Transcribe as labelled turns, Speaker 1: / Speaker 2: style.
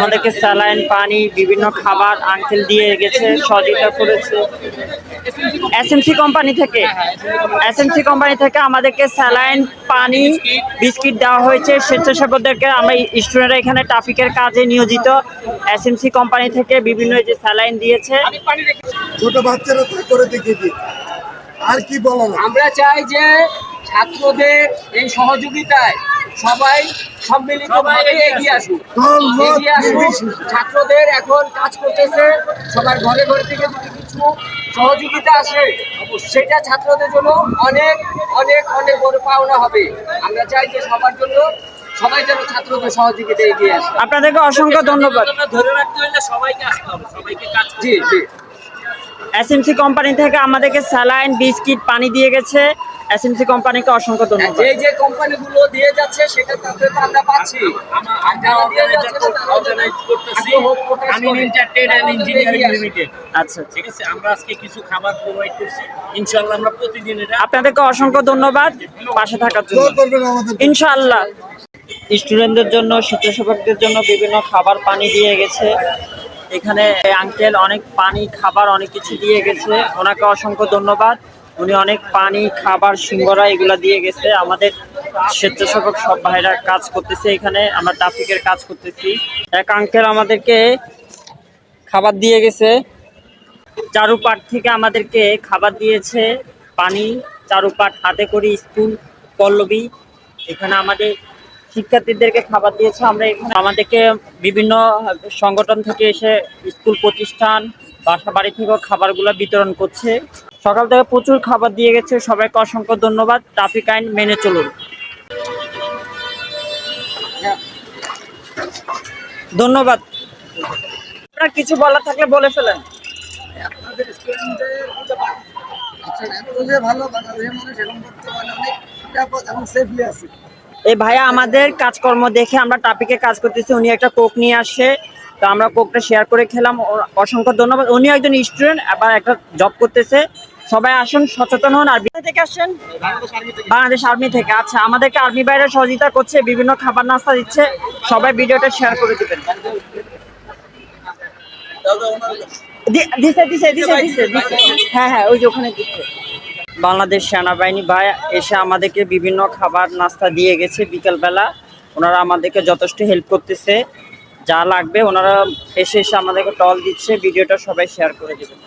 Speaker 1: আমাদেরকে স্যালাইন, পানি, বিভিন্ন খাবার আঙ্কেল দিয়ে গেছে, সহযোগিতা করেছে। এসএমসি কোম্পানি থেকে আমাদেরকে স্যালাইন, পানি, বিস্কিট দেওয়া হয়েছে স্বেচ্ছাসেবকদেরকে। আমরা স্টুডেন্টরা এখানে ট্রাফিকের কাজে নিয়োজিত। এসএমসি কোম্পানি থেকে বিভিন্ন যে স্যালাইন দিয়েছে।
Speaker 2: ছোট বাচ্চারা তা করে দেখিয়ে আর কি বলার,
Speaker 3: আমরা চাই যে ছাত্রদের এই সহযোগিতায় সবাই সম্মিলিতভাবে এগিয়ে আসুক। ছাত্রদের এখন কাজ করতেছে, সবার ঘরে ঘরে থেকে যদি কিছু সহযোগিতা আসে সেটা ছাত্রদের জন্য অনেক অনেক অনেক বড় পাওনা হবে। আমরা চাই যে সবার জন্য সবাই যেন ছাত্রদের সহযোগিতা এগিয়ে আসে।
Speaker 1: আপনাদেরকে অসংখ্য ধন্যবাদ।
Speaker 3: ধরে রাখতে হলে সবাইকে আসতে হবে, সবাইকে কাজ। জি জি।
Speaker 1: এসএমসি কোম্পানি থেকে আমাদেরকে স্যালাইন, বিস্কিট, পানি দিয়ে গেছে। এসএমসি কোম্পানিকে অসংখ্য ধন্যবাদ।
Speaker 3: যে কোম্পানিগুলো দিয়ে যাচ্ছে সেটা তাদের আমরা পাচ্ছি। আমরা অর্গানাইজ করতেছি আমিন এন্টারটেইন এন্ড ইঞ্জিনিয়ারিং লিমিটেড।
Speaker 1: আচ্ছা,
Speaker 3: ঠিক আছে, আমরা আজকে কিছু খাবার প্রোভাইড করছি। ইনশাআল্লাহ আমরা প্রতিদিন এটা।
Speaker 1: আপনাদেরকে অসংখ্য ধন্যবাদ পাশে থাকার জন্য। ইনশাআল্লাহ স্টুডেন্টদের জন্য, স্বেচ্ছাসেবকদের জন্য বিভিন্ন খাবার, পানি দিয়ে গেছে। এখানে আঙ্কেল অনেক পানি, খাবার অনেক কিছু দিয়ে গেছে। ওনাকে অসংখ্য ধন্যবাদ। উনি অনেক পানি, খাবার, সিঙ্গারা এগুলা দিয়ে গেছে। আমাদের স্বেচ্ছাসেবক সব ভাইরা কাজ করতেছে এখানে, আমরা ট্রাফিকের কাজ করতেছি। এক আঙ্কেল আমাদেরকে খাবার দিয়ে গেছে। চারুপাট থেকে আমাদেরকে খাবার দিয়েছে, পানি, চারুপাট, হাতে করি, স্কুল পল্লবী। এখানে আমাদের শিক্ষার্থীদেরকে খাবার দিয়েছে। আমরা এখানে আমাদেরকে বিভিন্ন সংগঠন থেকে এসে স্কুল, প্রতিষ্ঠান, বাসা বাড়ি থেকেও খাবারগুলো বিতরণ করছে। সকাল থেকে প্রচুর খাবার দিয়ে গেছে। সবাইকে অসংখ্য ধন্যবাদ। ট্রাফিক আইন মেনে চলুন। ধন্যবাদ। আপনার কিছু বলার থাকলে বলে ফেলেন। এই ভাইয়া আমাদের কাজকর্ম দেখে আমরা ট্রাফিকে কাজ করতেছি। উনি একটা কোক নিয়ে আসে, তো আমরা কোকটা শেয়ার করে খেলাম। অসংখ্য ধন্যবাদ। উনি একজন স্টুডেন্ট, আবার একটা জব করতেছে। সবাই আসুন, সচেতন হন। আর বিদেশ থেকে আসছেন? বাংলাদেশ আর্মি থেকে। আচ্ছা, আমাদেরকে আর্মি ভাইরা সহযোগিতা করছে, বিভিন্ন খাবার নাস্তা দিচ্ছে। সবাই ভিডিওটা শেয়ার করে দিবেন। হ্যাঁ, ওই যে ওখানে দিচ্ছে। বাংলাদেশ সেনাবাহিনী ভাই এসে আমাদেরকে বিভিন্ন খাবার নাস্তা দিয়ে গেছে বিকালবেলা। ওনারা আমাদেরকে যথেষ্ট হেল্প করতেছে। যা লাগবে ওনারা এসে আমাদেরকে টল দিচ্ছে। ভিডিওটা সবাই শেয়ার করে দেবেন।